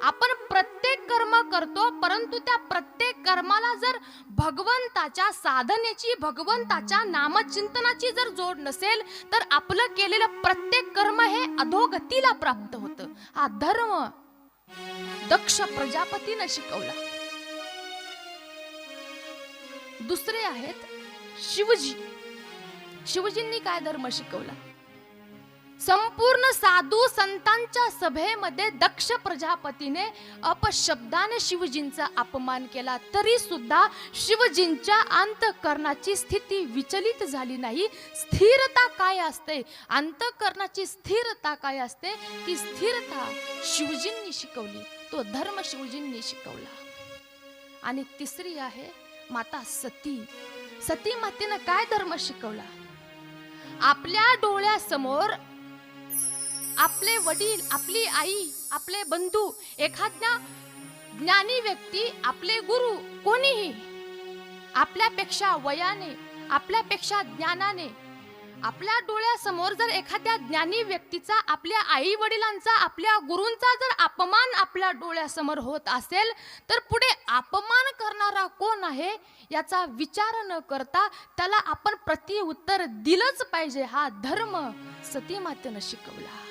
आपण प्रत्येक कर्म करतो, परंतु त्या प्रत्येक कर्माला जर भगवंताच्या साधनेची, भगवंताच्या नामचिंतनाची जर जोड नसेल, तर आपलं केलेलं प्रत्येक कर्म हे अधोगतीला प्राप्त होतं. हा धर्म दक्ष प्रजापतीने शिकवला. दुसरे आहेत शिवजी. शिवजींनी काय धर्म शिकवला? संपूर्ण साधू संतांच्या सभेमध्ये दक्ष प्रजापतीने अपशब्दाने शिवजींचा अपमान केला, तरी सुद्धा शिवजींच्या अंतःकरणाची स्थिती विचलित झाली नाही. स्थिरता काय असते, अंतःकरणाची स्थिरता काय असते, ती स्थिरता शिवजींनी शिकवली. तो धर्म शिवजींनी शिकवला. आणि तिसरी आहे माता सती. सती मातेनं काय धर्म शिकवला? आपल्या डोळ्यासमोर आपले वडील, आपली आई, आपले बंधू, एखाद्या ज्ञानी व्यक्ती, आपले गुरु, कोणीही आपल्यापेक्षा वयाने, आपल्यापेक्षा ज्ञानाने, आपल्या डोळ्यासमोर जर एखाद्या ज्ञानी व्यक्तीचा, आपल्या आई वडिलांचा, आपल्या गुरूंचा जर अपमान आपल्या डोळ्यासमोर होत असेल, तर पुढे अपमान करणारा कोण आहे याचा विचार न करता त्याला आपण प्रत्युत्तर दिलंच पाहिजे. हा धर्म सती मातेनं शिकवला.